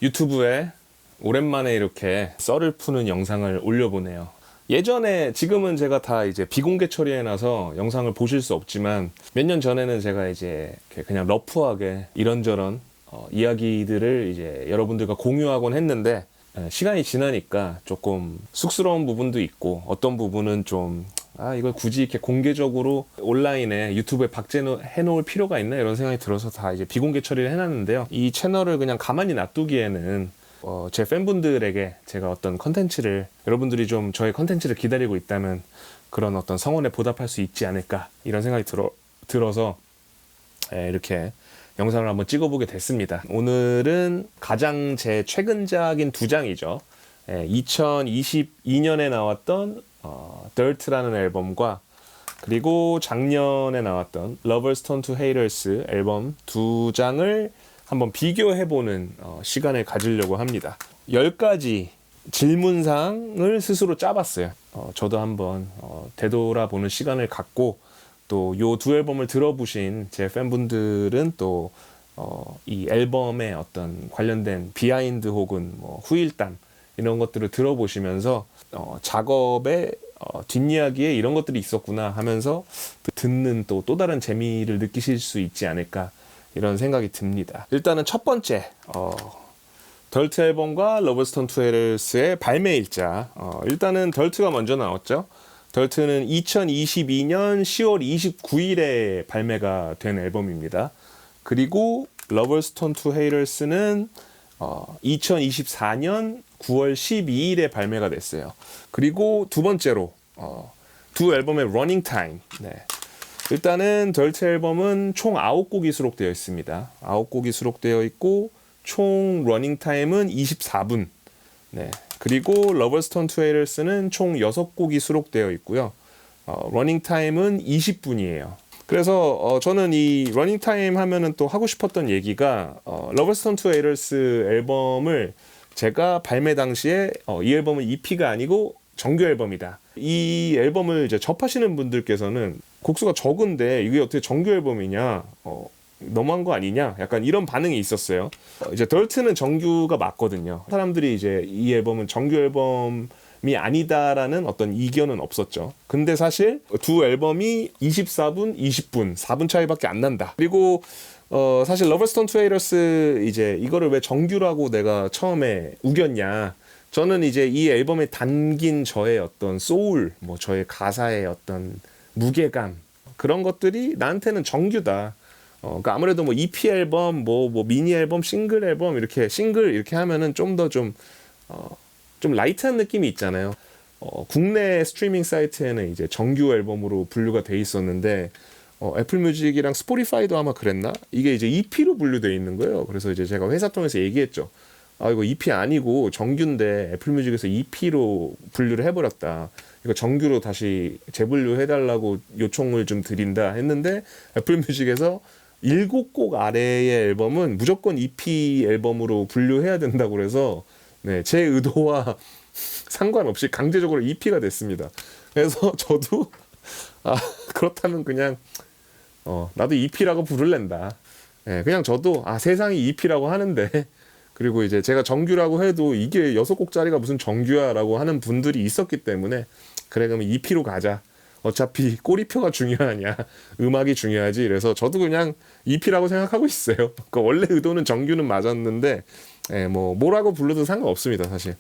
유튜브에 오랜만에 이렇게 썰을 푸는 영상을 올려보네요. 예전에, 지금은 제가 다 이제 비공개 처리해놔서 영상을 보실 수 없지만 몇 년 전에는 제가 이제 그냥 러프하게 이런저런 이야기들을 이제 여러분들과 공유하곤 했는데, 시간이 지나니까 조금 쑥스러운 부분도 있고 어떤 부분은 좀 이걸 굳이 이렇게 공개적으로 온라인에 유튜브에 박제해놓을 필요가 있나 이런 생각이 들어서 다 이제 비공개 처리를 해놨는데요. 이 채널을 그냥 가만히 놔두기에는 제 팬분들에게 제가 어떤 컨텐츠를, 여러분들이 좀 저의 컨텐츠를 기다리고 있다면 그런 어떤 성원에 보답할 수 있지 않을까 이런 생각이 들어서 이렇게 영상을 한번 찍어보게 됐습니다. 오늘은 가장 제 최근작인 두 장이죠. 2022년에 나왔던 Dirt라는 앨범과 그리고 작년에 나왔던 Lovers Turn to Haters 앨범 두 장을 한번 비교해보는 시간을 가지려고 합니다. 10가지 질문사항을 스스로 짜봤어요. 저도 한번 되돌아보는 시간을 갖고, 또 요 두 앨범을 들어보신 제 팬분들은 또 이 앨범의 어떤 관련된 비하인드 혹은 뭐 후일담 이런 것들을 들어보시면서 작업의 뒷이야기에 이런 것들이 있었구나 하면서 듣는 또 다른 재미를 느끼실 수 있지 않을까 이런 생각이 듭니다. 일단은 첫 번째, 덜트 앨범과 Lovers Turn to Haters의 발매일자. 일단은 덜트가 먼저 나왔죠. 덜트는 2022년 10월 29일에 발매가 된 앨범입니다. 그리고 Lovers Turn to Haters는 2024년 9월 12일에 발매가 됐어요. 그리고 두 번째로 두 앨범의 러닝 타임. 네. 일단은 덜트 앨범은 총 9곡이 수록되어 있습니다. 9곡이 수록되어 있고 총 러닝 타임은 24분. 네. 그리고 Lovers Turn to Haters는 총 6곡이 수록되어 있고요. 러닝 타임은 20분이에요. 그래서 저는 이 러닝 타임 하면은 또 하고 싶었던 얘기가, Lovers Turn to Haters 앨범을 제가 발매 당시에 이 앨범은 EP가 아니고 정규 앨범이다. 이 앨범을 이제 접하시는 분들께서는 곡수가 적은데 이게 어떻게 정규 앨범이냐, 너무한 거 아니냐, 약간 이런 반응이 있었어요. 이제 덜트는 정규가 맞거든요. 사람들이 이제 이 앨범은 정규 앨범이 아니다라는 어떤 이견은 없었죠. 근데 사실 두 앨범이 24분, 20분, 4분 차이밖에 안 난다. 그리고 사실 Lovers Turn to Haters 이제 이거를 왜 정규라고 내가 처음에 우겼냐. 저는 이제 이 앨범에 담긴 저의 어떤 소울, 뭐 저의 가사의 어떤 무게감, 그런 것들이 나한테는 정규다. 그러니까 아무래도 뭐 EP 앨범, 뭐 미니 앨범, 싱글 앨범, 이렇게 싱글 이렇게 하면은 좀 더 좀 라이트한 느낌이 있잖아요. 국내 스트리밍 사이트에는 이제 정규 앨범으로 분류가 돼 있었는데, 애플 뮤직이랑 스포티파이도 아마 그랬나? 이게 이제 EP로 분류돼 있는 거예요. 그래서 이제 제가 회사 통해서 얘기했죠. 이거 EP 아니고 정규인데 애플 뮤직에서 EP로 분류를 해버렸다. 이거 정규로 다시 재분류해달라고 요청을 좀 드린다 했는데, 애플 뮤직에서 7곡 아래의 앨범은 무조건 EP 앨범으로 분류해야 된다고 그래서, 네, 제 의도와 상관없이 강제적으로 EP가 됐습니다. 그래서 저도 그렇다면 그냥 나도 EP라고 부를랜다. 네, 그냥 저도 세상이 EP라고 하는데, 그리고 이제 제가 정규라고 해도 이게 6곡짜리가 무슨 정규야라고 하는 분들이 있었기 때문에, 그래 그러면 EP로 가자. 어차피 꼬리표가 중요하냐, 음악이 중요하지. 그래서 저도 그냥 EP라고 생각하고 있어요. 그러니까 원래 의도는 정규는 맞았는데, 뭐라고 불러도 상관없습니다, 사실.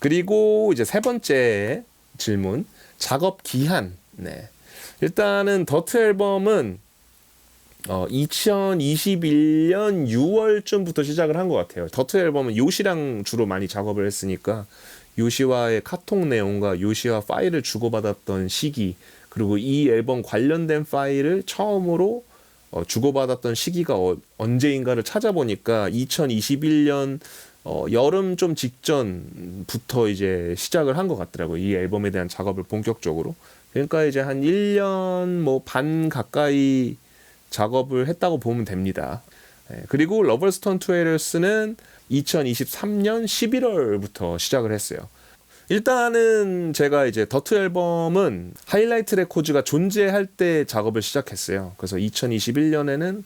그리고 이제 세 번째 질문, 작업 기한. 네. 일단은 더트 앨범은 2021년 6월쯤부터 시작을 한 것 같아요. 더트 앨범은 요시랑 주로 많이 작업을 했으니까 요시와의 카톡 내용과 요시와 파일을 주고받았던 시기, 그리고 이 앨범 관련된 파일을 처음으로 주고받았던 시기가 언제인가를 찾아보니까 2021년 여름 좀 직전부터 이제 시작을 한 것 같더라고요. 이 앨범에 대한 작업을 본격적으로. 그러니까 이제 한 1년 반 가까이 작업을 했다고 보면 됩니다. 그리고 Lovers Turn to Haters는 2023년 11월부터 시작을 했어요. 일단은 제가 이제 더트 앨범은 하이라이트 레코드가 존재할 때 작업을 시작했어요. 그래서 2021년에는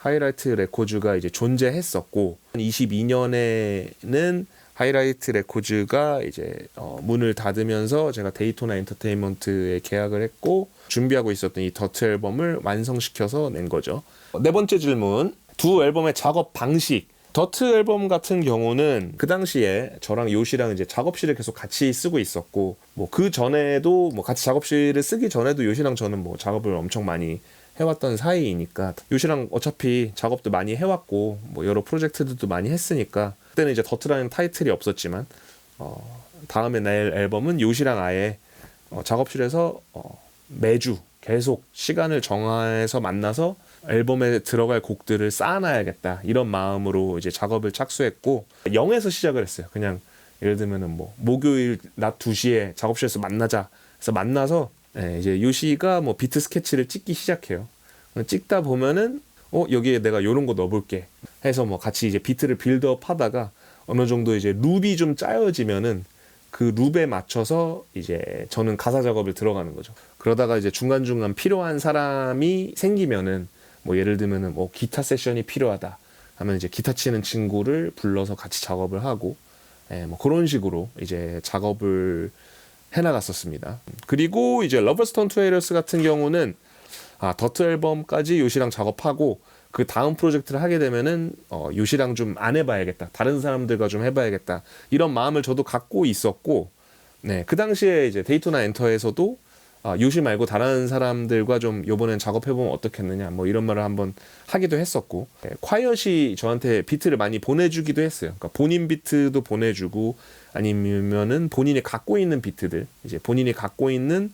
하이라이트 레코즈가 이제 존재했었고 22년에는 하이라이트 레코즈가 이제 문을 닫으면서 제가 데이토나 엔터테인먼트에 계약을 했고 준비하고 있었던 이 더트 앨범을 완성시켜서 낸 거죠. 네 번째 질문. 두 앨범의 작업 방식. 더트 앨범 같은 경우는 그 당시에 저랑 요시랑 이제 작업실을 계속 같이 쓰고 있었고 뭐 그 전에도 뭐 같이 작업실을 쓰기 전에도 요시랑 저는 뭐 작업을 엄청 많이 해왔던 사이이니까 요시랑 어차피 작업도 많이 해왔고 뭐 여러 프로젝트들도 많이 했으니까 그때는 이제 더트라는 타이틀이 없었지만 다음에 낼 앨범은 요시랑 아예 작업실에서 매주 계속 시간을 정해서 만나서 앨범에 들어갈 곡들을 쌓아놔야겠다 이런 마음으로 이제 작업을 착수했고 0에서 시작을 했어요. 그냥 예를 들면은 뭐 목요일 낮 2시에 작업실에서 만나자 해서 만나서 이제 요시가 뭐 비트 스케치를 찍기 시작해요. 찍다 보면은 여기에 내가 요런 거 넣어볼게 해서 뭐 같이 이제 비트를 빌드업 하다가 어느 정도 이제 룹이 좀 짜여지면은 그 룹에 맞춰서 이제 저는 가사 작업을 들어가는 거죠. 그러다가 이제 중간중간 필요한 사람이 생기면은 뭐 예를 들면은 뭐 기타 세션이 필요하다 하면 이제 기타 치는 친구를 불러서 같이 작업을 하고 뭐 그런 식으로 이제 작업을 해나갔었습니다. 그리고 이제 러버스 턴 투 헤이러스 같은 경우는 더트 앨범까지 요시랑 작업하고 그 다음 프로젝트를 하게 되면은 요시랑 좀 안 해봐야겠다, 다른 사람들과 좀 해봐야겠다 이런 마음을 저도 갖고 있었고, 그 당시에 이제 데이토나 엔터에서도 요시 말고 다른 사람들과 좀 요번엔 작업해보면 어떻겠느냐 뭐 이런 말을 한번 하기도 했었고, 콰이엇이 저한테 비트를 많이 보내주기도 했어요. 그러니까 본인 비트도 보내주고 아니면은 본인이 갖고 있는 비트들, 이제 본인이 갖고 있는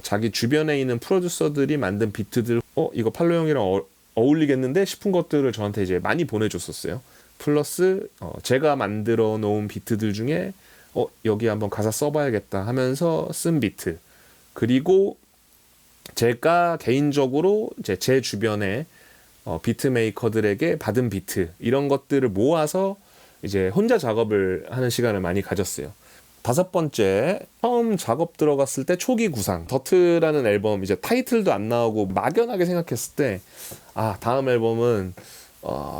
자기 주변에 있는 프로듀서들이 만든 비트들, 이거 팔로 형이랑 어울리겠는데 싶은 것들을 저한테 이제 많이 보내줬었어요. 플러스 제가 만들어 놓은 비트들 중에 여기 한번 가사 써봐야겠다 하면서 쓴 비트, 그리고 제가 개인적으로 이제 제 주변에 비트 메이커들에게 받은 비트, 이런 것들을 모아서 이제 혼자 작업을 하는 시간을 많이 가졌어요. 다섯 번째, 처음 작업 들어갔을 때 초기 구상. 더트라는 앨범 이제 타이틀도 안 나오고 막연하게 생각했을 때 다음 앨범은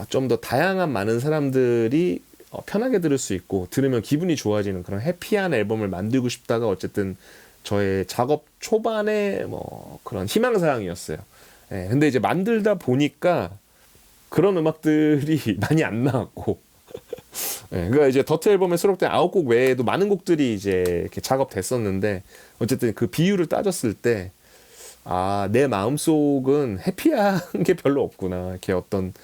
좀 더 다양한 많은 사람들이 편하게 들을 수 있고 들으면 기분이 좋아지는 그런 해피한 앨범을 만들고 싶다가 어쨌든 저의 작업 초반에 뭐 그런 희망사항이었어요. 근데 이제 만들다 보니까 그런 음악들이 많이 안 나왔고 그러니까 이제 더트 앨범에 수록된 9곡 외에도 많은 곡들이 이제 이렇게 작업됐었는데 어쨌든 그 비율을 따졌을 때 내 마음속은 해피한 게 별로 없구나, 이렇게 어떤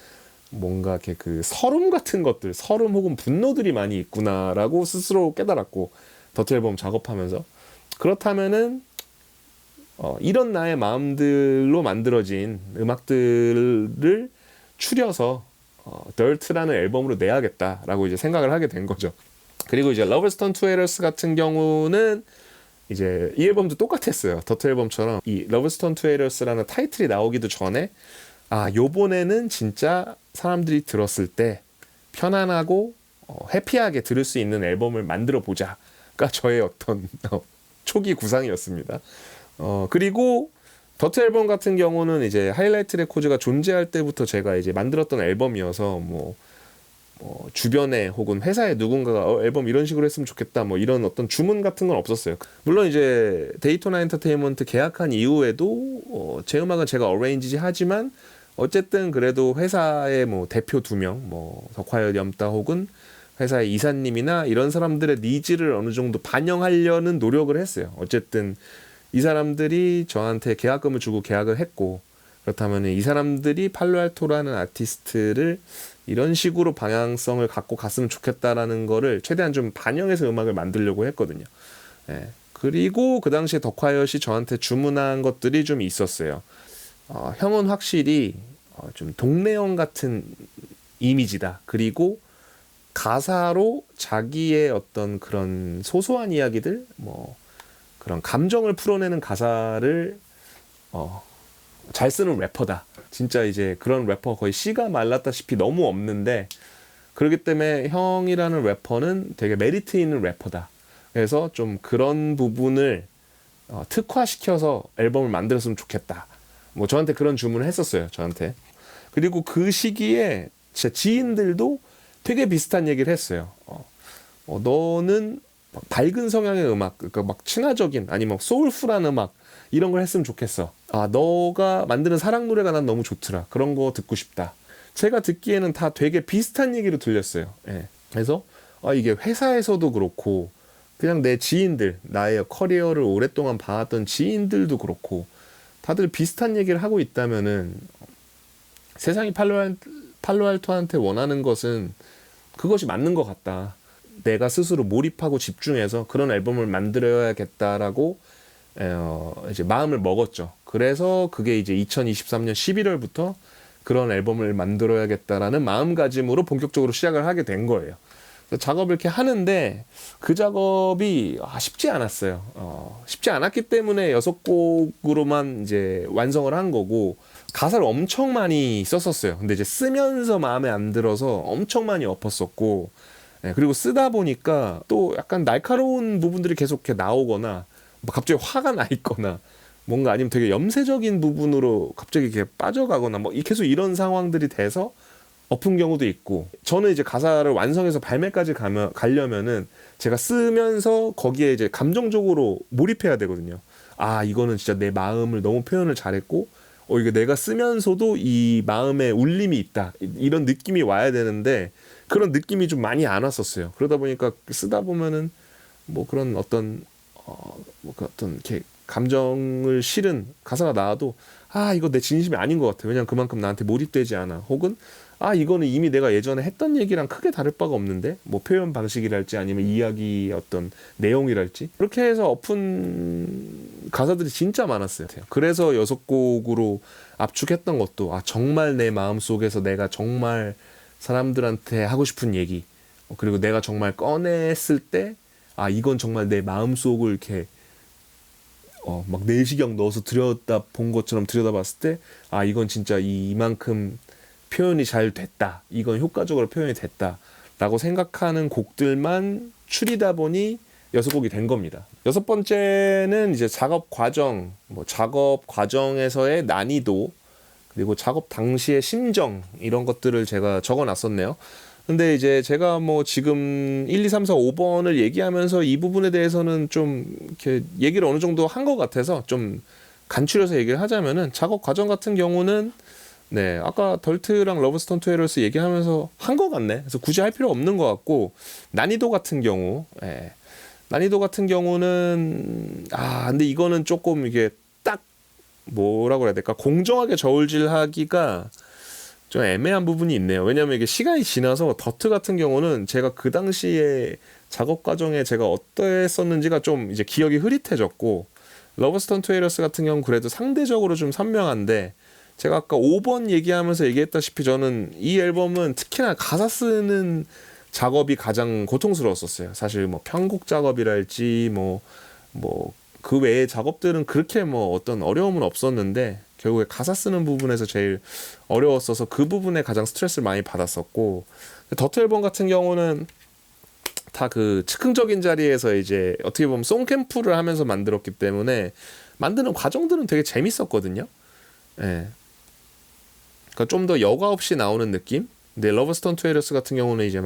뭔가 이렇게 그 서름 같은 것들, 서름 혹은 분노들이 많이 있구나라고 스스로 깨달았고, 더트 앨범 작업하면서 그렇다면은 이런 나의 마음들로 만들어진 음악들을 추려서 Dirt라는 앨범으로 내야겠다라고 이제 생각을 하게 된 거죠. 그리고 이제 러버스 턴 투 헤이러스 같은 경우는 이제 이 앨범도 똑같았어요. 더트 앨범처럼 이 러버스 턴 투 헤이러스라는 타이틀이 나오기도 전에 요번에는 진짜 사람들이 들었을 때 편안하고 해피하게 들을 수 있는 앨범을 만들어 보자가 저의 어떤 초기 구상이었습니다. 그리고 더트 앨범 같은 경우는 이제 하이라이트 레코즈가 존재할 때부터 제가 이제 만들었던 앨범이어서 뭐 주변에 혹은 회사에 누군가가 앨범 이런 식으로 했으면 좋겠다 뭐 이런 어떤 주문 같은 건 없었어요. 물론 이제 데이토나 엔터테인먼트 계약한 이후에도 제 음악은 제가 어레인지 하지만 어쨌든 그래도 회사의 뭐 대표 2명, 뭐 덕화여 염따 혹은 회사의 이사님이나 이런 사람들의 니즈를 어느 정도 반영하려는 노력을 했어요. 어쨌든 이 사람들이 저한테 계약금을 주고 계약을 했고, 그렇다면 이 사람들이 팔로알토라는 아티스트를 이런 식으로 방향성을 갖고 갔으면 좋겠다라는 거를 최대한 좀 반영해서 음악을 만들려고 했거든요. 그리고 그 당시에 덕화여시 저한테 주문한 것들이 좀 있었어요. 형은 확실히 좀 동네형 같은 이미지다. 그리고 가사로 자기의 어떤 그런 소소한 이야기들, 뭐 그런 감정을 풀어내는 가사를 잘 쓰는 래퍼다. 진짜 이제 그런 래퍼 거의 씨가 말랐다시피 너무 없는데, 그렇기 때문에 형이라는 래퍼는 되게 메리트 있는 래퍼다. 그래서 좀 그런 부분을 특화시켜서 앨범을 만들었으면 좋겠다. 뭐 저한테 그런 주문을 했었어요. 저한테. 그리고 그 시기에 제 지인들도 되게 비슷한 얘기를 했어요. 너는 막 밝은 성향의 음악, 그러니까 막 친화적인 아니면 소울풀한 음악 이런 걸 했으면 좋겠어. 너가 만드는 사랑 노래가 난 너무 좋더라. 그런 거 듣고 싶다. 제가 듣기에는 다 되게 비슷한 얘기로 들렸어요. 예. 그래서 이게 회사에서도 그렇고 그냥 내 지인들, 나의 커리어를 오랫동안 봐왔던 지인들도 그렇고 다들 비슷한 얘기를 하고 있다면은 세상이 팔로알토한테 원하는 것은 그것이 맞는 것 같다. 내가 스스로 몰입하고 집중해서 그런 앨범을 만들어야겠다라고 이제 마음을 먹었죠. 그래서 그게 이제 2023년 11월부터 그런 앨범을 만들어야겠다라는 마음가짐으로 본격적으로 시작을 하게 된 거예요. 작업을 이렇게 하는데 그 작업이 쉽지 않았어요. 쉽지 않았기 때문에 6곡으로만 이제 완성을 한 거고 가사를 엄청 많이 썼었어요. 근데 이제 쓰면서 마음에 안 들어서 엄청 많이 엎었었고 그리고 쓰다 보니까 또 약간 날카로운 부분들이 계속 이렇게 나오거나 갑자기 화가 나 있거나 뭔가 아니면 되게 염세적인 부분으로 갑자기 이렇게 빠져가거나 계속 이런 상황들이 돼서 엎은 경우도 있고 저는 이제 가사를 완성해서 발매까지 가려면은 제가 쓰면서 거기에 이제 감정적으로 몰입해야 되거든요. 이거는 진짜 내 마음을 너무 표현을 잘했고 이게 내가 쓰면서도 이 마음에 울림이 있다 이런 느낌이 와야 되는데 그런 느낌이 좀 많이 안 왔었어요. 그러다 보니까 쓰다 보면은 그런 어떤 이렇게 감정을 실은 가사가 나와도 이거 내 진심이 아닌 것 같아. 왜냐면 그만큼 나한테 몰입되지 않아. 혹은 이거는 이미 내가 예전에 했던 얘기랑 크게 다를 바가 없는데 표현 방식이랄지 아니면 이야기 어떤 내용이랄지 그렇게 해서 엎은 가사들이 진짜 많았어요. 그래서 6곡으로 압축했던 것도 정말 내 마음속에서 내가 정말 사람들한테 하고 싶은 얘기 그리고 내가 정말 꺼냈을 때 이건 정말 내 마음속을 이렇게 막 내시경 넣어서 들여다본 것처럼 들여다봤을 때 이건 진짜 이만큼 표현이 잘 됐다. 이건 효과적으로 표현이 됐다. 라고 생각하는 곡들만 추리다 보니 6곡이 된 겁니다. 6번째는 이제 작업 과정에서의 난이도 그리고 작업 당시의 심정 이런 것들을 제가 적어놨었네요. 근데 이제 제가 지금 1, 2, 3, 4, 5번을 얘기하면서 이 부분에 대해서는 좀 이렇게 얘기를 어느 정도 한 것 같아서 좀 간추려서 얘기를 하자면은 작업 과정 같은 경우는 아까 덜트랑 러브스톤 투에러스 얘기하면서 한 것 같네. 그래서 굳이 할 필요 없는 것 같고 난이도 같은 경우는 근데 이거는 조금 이게 딱 뭐라고 해야 될까 공정하게 저울질하기가 좀 애매한 부분이 있네요. 왜냐면 이게 시간이 지나서 더트 같은 경우는 제가 그 당시에 작업 과정에 제가 어떠했었는지가 좀 이제 기억이 흐릿해졌고 러브스톤 투에러스 같은 경우는 그래도 상대적으로 좀 선명한데 제가 아까 5번 얘기하면서 얘기했다시피 저는 이 앨범은 특히나 가사 쓰는 작업이 가장 고통스러웠었어요. 사실 편곡 작업이랄지 그 외의 작업들은 그렇게 어떤 어려움은 없었는데 결국에 가사 쓰는 부분에서 제일 어려웠어서 그 부분에 가장 스트레스를 많이 받았었고 더트 앨범 같은 경우는 다 그 즉흥적인 자리에서 이제 어떻게 보면 송캠프를 하면서 만들었기 때문에 만드는 과정들은 되게 재밌었거든요. 그러니까 좀 더 여과 없이 나오는 느낌? 근데 러브스톤 투에러스 같은 경우는 이제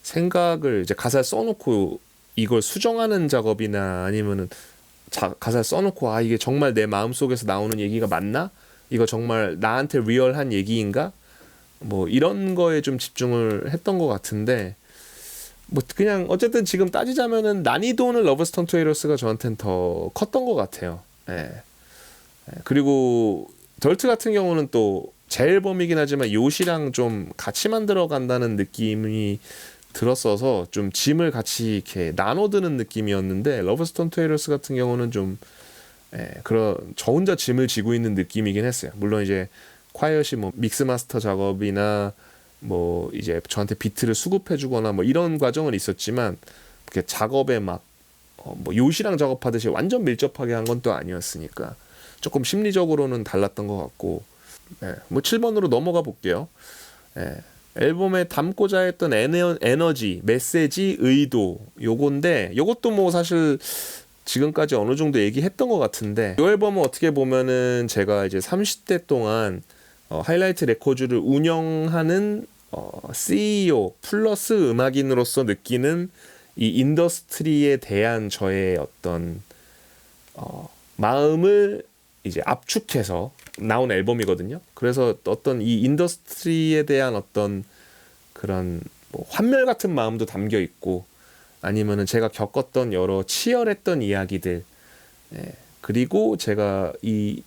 생각을 이제 가사에 써놓고 이걸 수정하는 작업이나 아니면은 가사에 써놓고 이게 정말 내 마음속에서 나오는 얘기가 맞나? 이거 정말 나한테 리얼한 얘기인가? 이런 거에 좀 집중을 했던 것 같은데 그냥 어쨌든 지금 따지자면은 난이도는 러브스톤 투에러스가 저한테는 더 컸던 것 같아요. 그리고 덜트 같은 경우는 또 제 앨범이긴 하지만 요시랑 좀 같이 만들어 간다는 느낌이 들었어서 좀 짐을 같이 이렇게 나눠드는 느낌이었는데 러브스톤 투에러스 같은 경우는 좀 그런 저 혼자 짐을 지고 있는 느낌이긴 했어요. 물론 이제 콰이엇이 믹스 마스터 작업이나 이제 저한테 비트를 수급해주거나 이런 과정은 있었지만 이렇게 작업에 요시랑 작업하듯이 완전 밀접하게 한 건 또 아니었으니까 조금 심리적으로는 달랐던 것 같고 7번으로 넘어가 볼게요. 앨범에 담고자 했던 에너지, 메시지, 의도 요건데 요것도 사실 지금까지 어느 정도 얘기했던 것 같은데 이 앨범은 어떻게 보면은 제가 이제 30대 동안 하이라이트 레코드를 운영하는 CEO 플러스 음악인으로서 느끼는 이 인더스트리에 대한 저의 어떤 마음을 이제 압축해서 나온 앨범이거든요. 그래서 어떤 이 인더스트리에 대한 어떤 그런 뭐 환멸 같은 마음도 담겨 있고, 아니면은 제가 겪었던 여러 치열했던 이야기들, 그리고 제가 이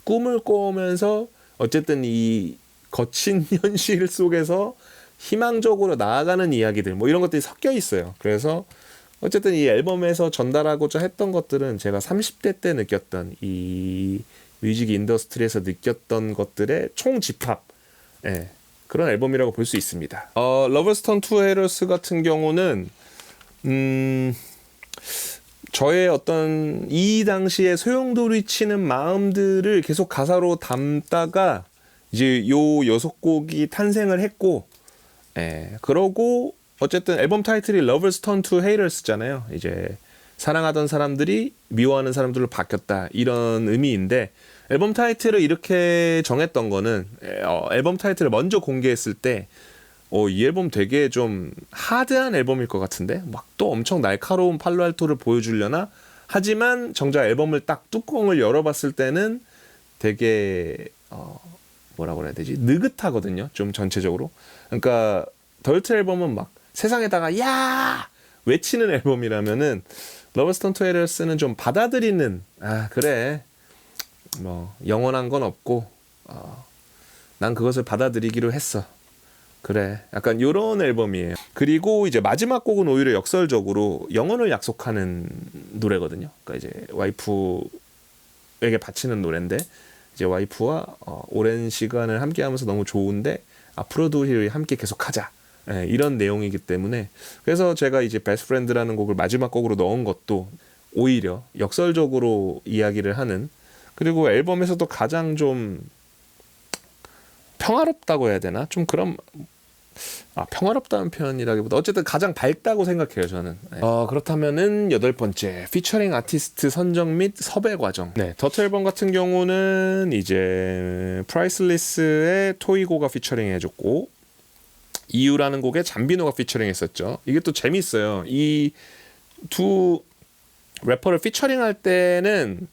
꿈을 꾸면서 어쨌든 이 거친 현실 속에서 희망적으로 나아가는 이야기들, 뭐 이런 것들이 섞여 있어요. 그래서 어쨌든 이 앨범에서 전달하고자 했던 것들은 제가 30대 때 느꼈던 이 뮤직 인더스트리에서 느꼈던 것들의 총집합, 그런 앨범이라고 볼 수 있습니다. 러버스톤 투 헤러스 같은 경우는 저의 어떤 이 당시에 소용돌이치는 마음들을 계속 가사로 담다가 이제 요 6곡이 탄생을 했고, 그러고 어쨌든 앨범 타이틀이 Lovers Turn to Haters잖아요. 이제 사랑하던 사람들이 미워하는 사람들로 바뀌었다, 이런 의미인데, 앨범 타이틀을 이렇게 정했던 거는 앨범 타이틀을 먼저 공개했을 때 이 앨범 되게 좀 하드한 앨범일 것 같은데 막 또 엄청 날카로운 팔로알토를 보여주려나, 하지만 정작 앨범을 딱 뚜껑을 열어봤을 때는 되게 뭐라고 그래야 되지, 느긋하거든요, 좀 전체적으로. 그러니까 덜트 앨범은 막 세상에다가 야 외치는 앨범이라면은 러버스 톤 투 헤러스는 좀 받아들이는, 그래 뭐 영원한 건 없고 난 그것을 받아들이기로 했어, 그래, 약간 요런 앨범이에요. 그리고 이제 마지막 곡은 오히려 역설적으로 영혼을 약속하는 노래거든요. 그러니까 이제 와이프에게 바치는 노래인데, 이제 와이프와 오랜 시간을 함께 하면서 너무 좋은데 앞으로도 함께 계속하자, 이런 내용이기 때문에, 그래서 제가 이제 베스트 프렌드라는 곡을 마지막 곡으로 넣은 것도 오히려 역설적으로 이야기를 하는, 그리고 앨범에서도 가장 좀 평화롭다고 해야 되나? 좀 그런, 평화롭다는 표현이라기보다 어쨌든 가장 밝다고 생각해요, 저는. 그렇다면은 8번째, 피처링 아티스트 선정 및 섭외 과정. 더트 앨범 같은 경우는 이제 프라이슬리스의 토이고가 피처링 해줬고, 이유라는 곡에 잠비노가 피처링 했었죠. 이게 또 재밌어요. 이 두 래퍼를 피처링 할 때는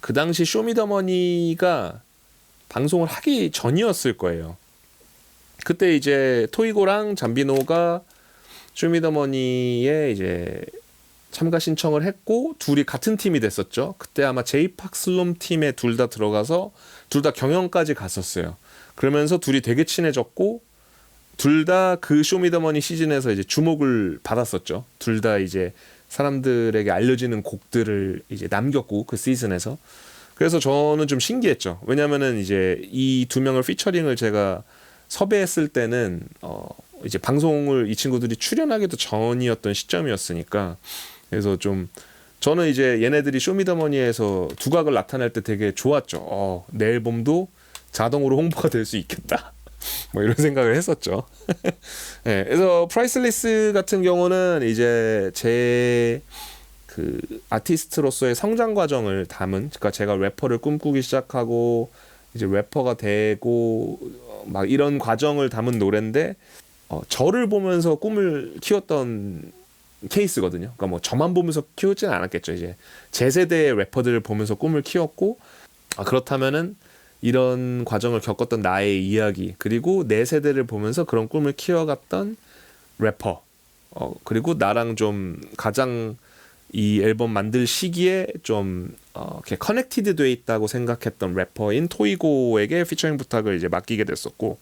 그 당시 쇼미더머니가 방송을 하기 전이었을 거예요. 그때 이제 토이고랑 잠비노가 쇼미더머니에 이제 참가 신청을 했고, 둘이 같은 팀이 됐었죠. 그때 아마 제이팍슬롬 팀에 둘 다 들어가서 둘 다 경연까지 갔었어요. 그러면서 둘이 되게 친해졌고, 둘 다 그 쇼미더머니 시즌에서 이제 주목을 받았었죠. 둘 다 이제 사람들에게 알려지는 곡들을 이제 남겼고, 그 시즌에서. 그래서 저는 좀 신기했죠. 왜냐면은 이제 이 두 명을 피처링을 제가 섭외했을 때는 이제 방송을 이 친구들이 출연하기도 전이었던 시점이었으니까, 그래서 좀 저는 이제 얘네들이 쇼미더머니에서 두각을 나타낼 때 되게 좋았죠. 내 앨범도 자동으로 홍보가 될 수 있겠다, 뭐 이런 생각을 했었죠. 그래서 프라이슬리스 같은 경우는 이제 제 그 아티스트로서의 성장 과정을 담은, 그러니까 제가 래퍼를 꿈꾸기 시작하고 이제 래퍼가 되고 막 이런 과정을 담은 노래인데, 저를 보면서 꿈을 키웠던 케이스거든요. 그러니까 뭐 저만 보면서 키우지는 않았겠죠. 이제 제 세대의 래퍼들을 보면서 꿈을 키웠고, 그렇다면은 이런 과정을 겪었던 나의 이야기, 그리고 내 세대를 보면서 그런 꿈을 키워갔던 래퍼, 그리고 나랑 좀 가장 이 앨범 만들 시기에 좀 이렇게 커넥티드 돼 있다고 생각했던 래퍼인 토이고에게 피처링 부탁을 이제 맡기게 됐었고,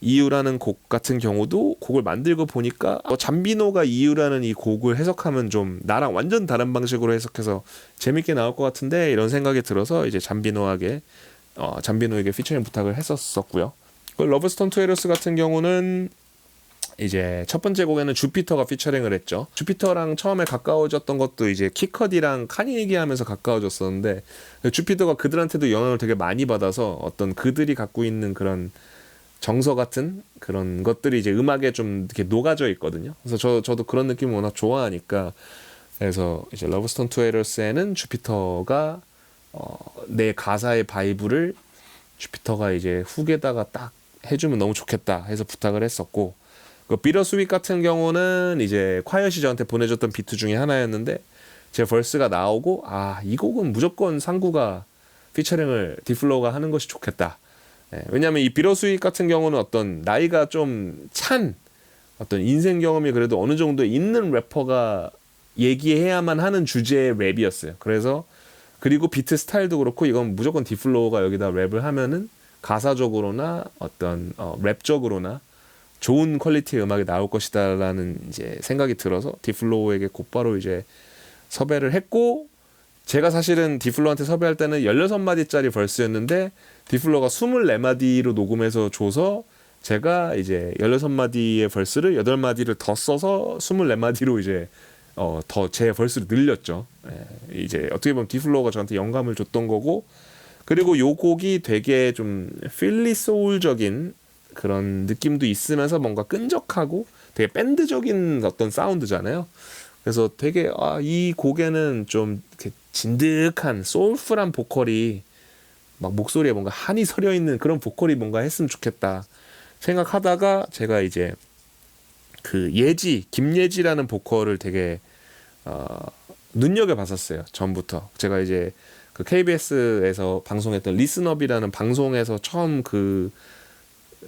이유라는 곡 같은 경우도 곡을 만들고 보니까 잠비노가 이유라는 이 곡을 해석하면 좀 나랑 완전 다른 방식으로 해석해서 재밌게 나올 것 같은데, 이런 생각이 들어서 이제 잠비노에게 피처링 부탁을 했었고요. 러버스 톤 투 헤러스 같은 경우는 이제 첫 번째 곡에는 주피터가 피처링을 했죠. 주피터랑 처음에 가까워졌던 것도 이제 키커디랑 카니 얘기하면서 가까워졌었는데, 주피터가 그들한테도 영향을 되게 많이 받아서 어떤 그들이 갖고 있는 그런 정서 같은 그런 것들이 이제 음악에 좀 이렇게 녹아져 있거든요. 그래서 저도 그런 느낌을 워낙 좋아하니까, 그래서 이제 러버스 톤 투 헤러스에는 주피터가 내 가사의 바이브를 주피터가 이제 훅에다가 딱 해주면 너무 좋겠다 해서 부탁을 했었고, 그 비터스윗 같은 경우는 이제 콰이엇이 저한테 보내줬던 비트 중에 하나였는데 제 벌스가 나오고 이 곡은 무조건 상구가 피처링을 디플로우가 하는 것이 좋겠다. 왜냐하면 이 비터스윗 같은 경우는 어떤 나이가 좀 찬 어떤 인생 경험이 그래도 어느 정도 있는 래퍼가 얘기해야만 하는 주제의 랩이었어요. 그래서 그리고 비트 스타일도 그렇고 이건 무조건 디플로우가 여기다 랩을 하면은 가사적으로나 어떤 랩적으로나 좋은 퀄리티의 음악이 나올 것이다라는 이제 생각이 들어서 디플로우에게 곧바로 이제 섭외를 했고, 제가 사실은 디플로한테 섭외할 때는 16마디짜리 벌스였는데 디플로가 24마디로 녹음해서 줘서 제가 이제 16마디의 벌스를 8마디를 더 써서 24마디로 이제 더 제 벌스를 늘렸죠. 이제 어떻게 보면 디플로가 저한테 영감을 줬던 거고, 그리고 요 곡이 되게 좀 필리 소울적인 그런 느낌도 있으면서 뭔가 끈적하고 되게 밴드적인 어떤 사운드잖아요. 그래서 되게 이 곡에는 좀 이렇게 진득한 소울풀한 보컬이 막 목소리에 뭔가 한이 서려 있는 그런 보컬이 뭔가 했으면 좋겠다 생각하다가 제가 이제 그 김예지라는 보컬을 되게 눈여겨 봤었어요. 전부터. 제가 이제 그 KBS에서 방송했던 리슨업이라는 방송에서 처음 그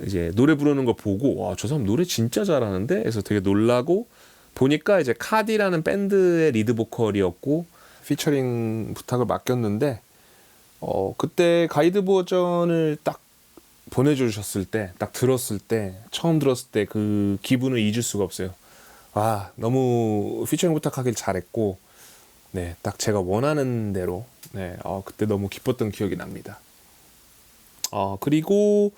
이제 노래 부르는 거 보고 와, 저 사람 노래 진짜 잘하는데 해서 되게 놀라고 보니까 이제 카디라는 밴드의 리드 보컬이었고 피처링 부탁을 맡겼는데 그때 가이드 버전을 딱 보내주셨을 때 딱 들었을 때 처음 들었을 때 그 기분을 잊을 수가 없어요. 너무 피처링 부탁하길 잘했고 네, 딱 제가 원하는 대로 그때 너무 기뻤던 기억이 납니다. 그리고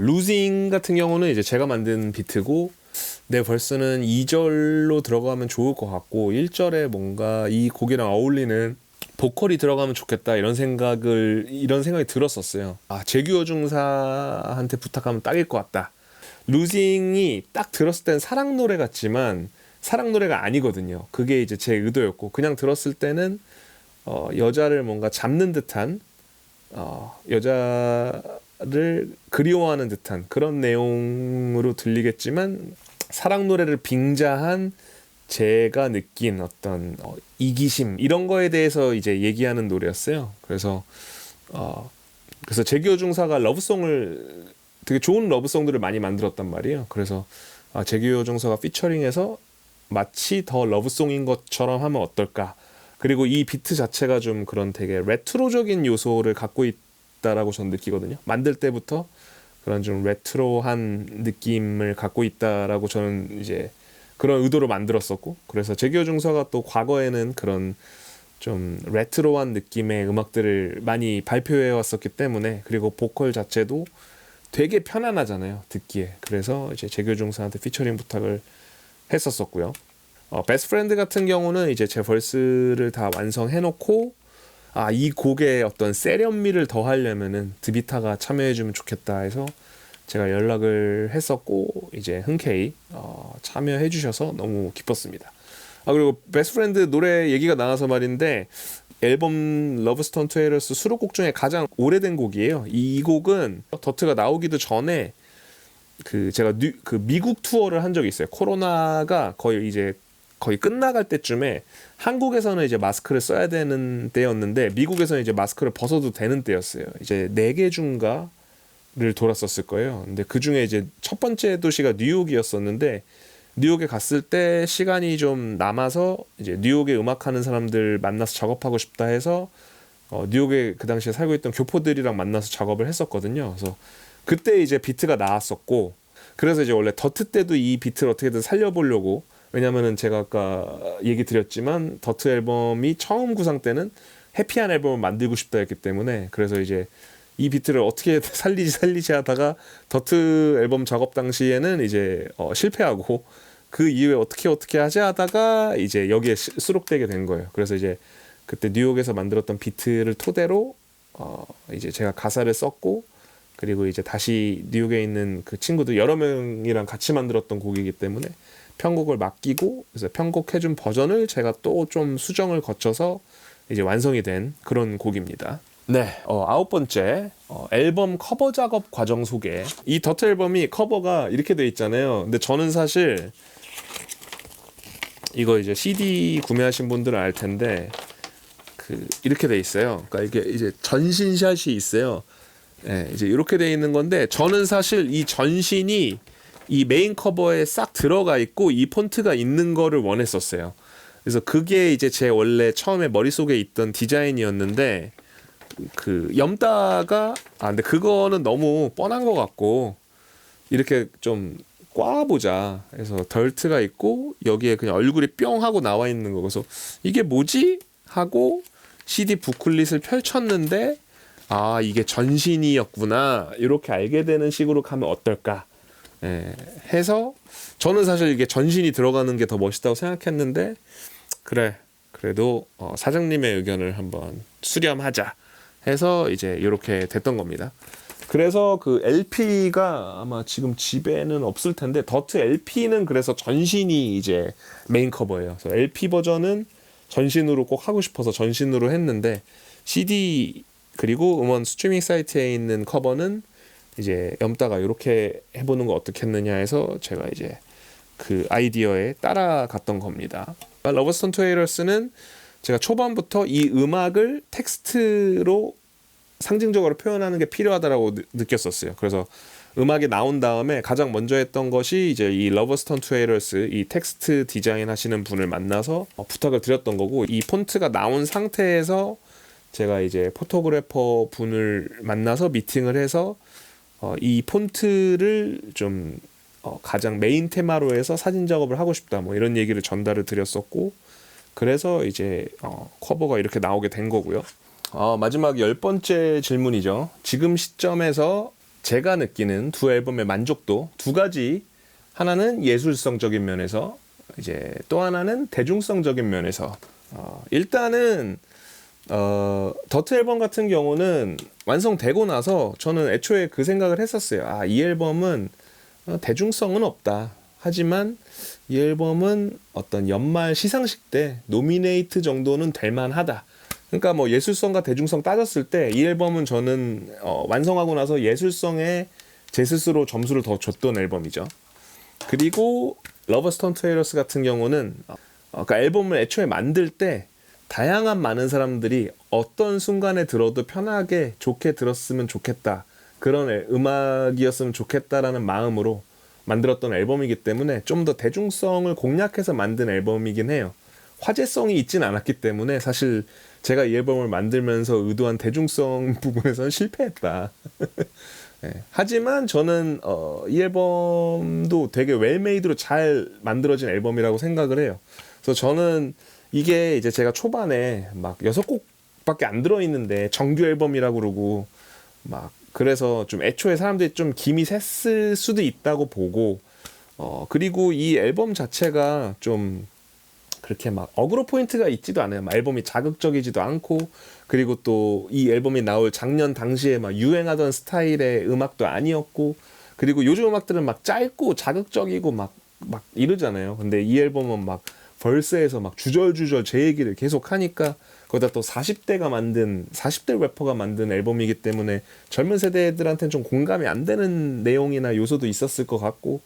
루징 같은 경우는 이제 제가 만든 비트고 내 벌스는 2절로 들어가면 좋을 것 같고 1절에 뭔가 이 곡이랑 어울리는 보컬이 들어가면 좋겠다 이런 생각이 들었었어요. 재규어 중사한테 부탁하면 딱일 것 같다. 루징이 딱 들었을 땐 사랑 노래 같지만 사랑 노래가 아니거든요. 그게 이제 제 의도였고 그냥 들었을 때는 여자를 뭔가 잡는 듯한 여자를 그리워하는 듯한 그런 내용으로 들리겠지만 사랑 노래를 빙자한 제가 느낀 어떤 이기심 이런 거에 대해서 이제 얘기하는 노래였어요. 그래서 재규어 중사가 러브송을 되게 좋은 러브송들을 많이 만들었단 말이에요. 그래서 재규어 중사가 피처링해서 마치 더 러브송인 것처럼 하면 어떨까. 그리고 이 비트 자체가 좀 그런 되게 레트로적인 요소를 갖고 있다라고 저는 느끼거든요. 만들 때부터 그런 좀 레트로한 느낌을 갖고 있다라고 저는 이제 그런 의도로 만들었었고, 그래서 재규어 중사가 또 과거에는 그런 좀 레트로한 느낌의 음악들을 많이 발표해 왔었기 때문에, 그리고 보컬 자체도 되게 편안하잖아요, 듣기에. 그래서 이제 재규어 중사한테 피처링 부탁을 했었었고요. 베스트 프렌드 같은 경우는 이제 제 벌스를 다 완성해 놓고 이 곡의 어떤 세련미를 더하려면은 드비타가 참여해주면 좋겠다 해서 제가 연락을 했었고 이제 흔쾌히 참여해 주셔서 너무 기뻤습니다. 그리고 베스트 프렌드 노래 얘기가 나와서 말인데 앨범 러브스톤 투에러스 수록곡 중에 가장 오래된 곡이에요. 이 곡은 더트가 나오기도 전에 제가 미국 투어를 한 적이 있어요. 코로나가 거의 끝나갈 때쯤에 한국에서는 이제 마스크를 써야 되는 때였는데 미국에서는 이제 마스크를 벗어도 되는 때였어요. 이제 4개 중가를 돌았었을 거예요. 근데 그 중에 이제 첫 번째 도시가 뉴욕이었었는데 뉴욕에 갔을 때 시간이 좀 남아서 이제 뉴욕에 음악하는 사람들 만나서 작업하고 싶다 해서 뉴욕에 그 당시에 살고 있던 교포들이랑 만나서 작업을 했었거든요. 그래서 그때 이제 비트가 나왔었고, 그래서 이제 원래 더트 때도 이 비트를 어떻게든 살려보려고, 왜냐면은 제가 아까 얘기 드렸지만 더트 앨범이 처음 구상 때는 해피한 앨범을 만들고 싶다 했기 때문에, 그래서 이제 이 비트를 어떻게 살리지 하다가 더트 앨범 작업 당시에는 이제 실패하고 그 이후에 어떻게 하지 하다가 이제 여기에 수록되게 된 거예요. 그래서 이제 그때 뉴욕에서 만들었던 비트를 토대로 이제 제가 가사를 썼고, 그리고 이제 다시 뉴욕에 있는 그 친구들 여러 명이랑 같이 만들었던 곡이기 때문에 편곡을 맡기고, 그래서 편곡해준 버전을 제가 또 좀 수정을 거쳐서 이제 완성이 된 그런 곡입니다. 네, 아홉 번째 앨범 커버 작업 과정 소개. 이 더트 앨범이 커버가 이렇게 돼 있잖아요. 근데 저는 사실 이거 이제 CD 구매하신 분들은 알 텐데 이렇게 돼 있어요. 그러니까 이게 이제 전신샷이 있어요. 네, 이제 이렇게 돼 있는 건데 저는 사실 이 전신이 이 메인 커버에 싹 들어가 있고 이 폰트가 있는 거를 원했었어요. 그래서 그게 이제 제 원래 처음에 머릿속에 있던 디자인이었는데 염따가 근데 그거는 너무 뻔한 것 같고 이렇게 좀 꽈보자 해서 덜트가 있고 여기에 그냥 얼굴이 뿅 하고 나와 있는 거. 그래서 이게 뭐지? 하고 CD 부클릿을 펼쳤는데 이게 전신이었구나 이렇게 알게 되는 식으로 가면 어떨까 해서 저는 사실 이게 전신이 들어가는 게 더 멋있다고 생각했는데 그래도 사장님의 의견을 한번 수렴하자 해서 이제 이렇게 됐던 겁니다. 그래서 LP가 아마 지금 집에는 없을 텐데 더트 LP는 그래서 전신이 이제 메인 커버예요. 그래서 LP 버전은 전신으로 꼭 하고 싶어서 전신으로 했는데 CD 그리고 음원 스트리밍 사이트에 있는 커버는 이제 염따가 이렇게 해보는 거 어떻겠느냐 해서 제가 이제 그 아이디어에 따라갔던 겁니다. 러버스톤 토이러스는 제가 초반부터 이 음악을 텍스트로 상징적으로 표현하는 게 필요하다라고 느꼈었어요. 그래서 음악이 나온 다음에 가장 먼저 했던 것이 이제 이 러버스톤 토이러스 이 텍스트 디자인 하시는 분을 만나서 부탁을 드렸던 거고 이 폰트가 나온 상태에서 제가 이제 포토그래퍼 분을 만나서 미팅을 해서 이 폰트를 좀 가장 메인 테마로 해서 사진 작업을 하고 싶다 뭐 이런 얘기를 전달을 드렸었고 그래서 이제 커버가 이렇게 나오게 된 거고요. 마지막 10번째 질문이죠. 지금 시점에서 제가 느끼는 두 앨범의 만족도 두 가지. 하나는 예술성적인 면에서 이제 또 하나는 대중성적인 면에서 일단은 더트 앨범 같은 경우는 완성되고 나서 저는 애초에 그 생각을 했었어요. 이 앨범은 대중성은 없다. 하지만 이 앨범은 어떤 연말 시상식 때 노미네이트 정도는 될 만하다. 그러니까 뭐 예술성과 대중성 따졌을 때 이 앨범은 저는 완성하고 나서 예술성에 제 스스로 점수를 더 줬던 앨범이죠. 그리고 러버스톤 토이러스 같은 경우는 그러니까 앨범을 애초에 만들 때 다양한 많은 사람들이 어떤 순간에 들어도 편하게 좋게 들었으면 좋겠다. 그런 음악이었으면 좋겠다라는 마음으로 만들었던 앨범이기 때문에 좀 더 대중성을 공략해서 만든 앨범이긴 해요. 화제성이 있진 않았기 때문에 사실 제가 이 앨범을 만들면서 의도한 대중성 부분에서는 실패했다. 네. 하지만 저는 이 앨범도 되게 웰메이드로 잘 만들어진 앨범이라고 생각을 해요. 그래서 저는 이게 이제 제가 초반에 막 6곡밖에 안 들어있는데 정규 앨범이라고 그러고 막 그래서 좀 애초에 사람들이 좀 김이 샜을 수도 있다고 보고 그리고 이 앨범 자체가 좀 그렇게 막 어그로 포인트가 있지도 않아요. 앨범이 자극적이지도 않고 그리고 또 이 앨범이 나올 작년 당시에 막 유행하던 스타일의 음악도 아니었고 그리고 요즘 음악들은 막 짧고 자극적이고 막 이러잖아요. 근데 이 앨범은 막 벌스에서 막 주절주절 제 얘기를 계속 하니까 거기다 또 40대 래퍼가 만든 앨범이기 때문에 젊은 세대들한테는 좀 공감이 안 되는 내용이나 요소도 있었을 것 같고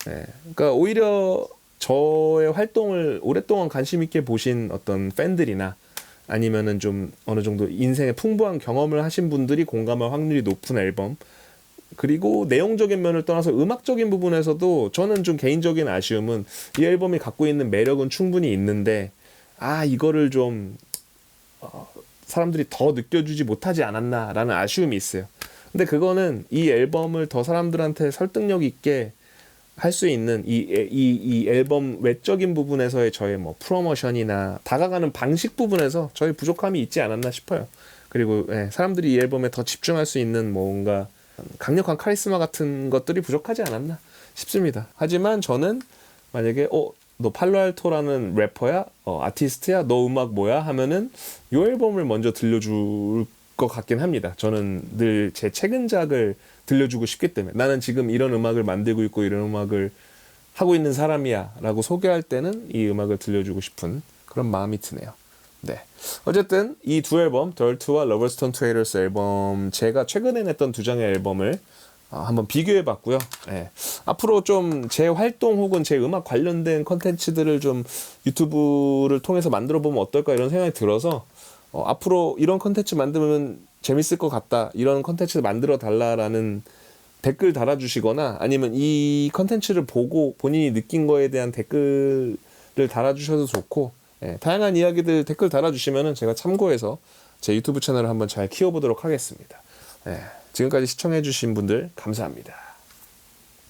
그러니까 오히려 저의 활동을 오랫동안 관심 있게 보신 어떤 팬들이나 아니면은 좀 어느 정도 인생에 풍부한 경험을 하신 분들이 공감할 확률이 높은 앨범 그리고 내용적인 면을 떠나서 음악적인 부분에서도 저는 좀 개인적인 아쉬움은 이 앨범이 갖고 있는 매력은 충분히 있는데 이거를 좀 사람들이 더 느껴주지 못하지 않았나라는 아쉬움이 있어요. 근데 그거는 이 앨범을 더 사람들한테 설득력 있게 할 수 있는 이 앨범 외적인 부분에서의 저의 뭐 프로모션이나 다가가는 방식 부분에서 저희 부족함이 있지 않았나 싶어요. 그리고 사람들이 이 앨범에 더 집중할 수 있는 뭔가 강력한 카리스마 같은 것들이 부족하지 않았나 싶습니다. 하지만 저는 만약에 너 팔로알토라는 래퍼야? 아티스트야? 너 음악 뭐야? 하면은 이 앨범을 먼저 들려줄 것 같긴 합니다. 저는 늘 제 최근작을 들려주고 싶기 때문에 나는 지금 이런 음악을 만들고 있고 이런 음악을 하고 있는 사람이야 라고 소개할 때는 이 음악을 들려주고 싶은 그런 마음이 드네요. 네. 어쨌든 이 두 앨범, 덜트와 러버스톤 트레이더스 앨범, 제가 최근에 냈던 두 장의 앨범을 한번 비교해봤고요. 네. 앞으로 좀 제 활동 혹은 제 음악 관련된 컨텐츠들을 좀 유튜브를 통해서 만들어보면 어떨까 이런 생각이 들어서 앞으로 이런 컨텐츠 만들면 재밌을 것 같다, 이런 컨텐츠 만들어 달라라는 댓글 달아주시거나 아니면 이 컨텐츠를 보고 본인이 느낀 거에 대한 댓글을 달아주셔도 좋고, 다양한 이야기들 댓글 달아주시면은 제가 참고해서 제 유튜브 채널을 한번 잘 키워보도록 하겠습니다. 지금까지 시청해주신 분들 감사합니다.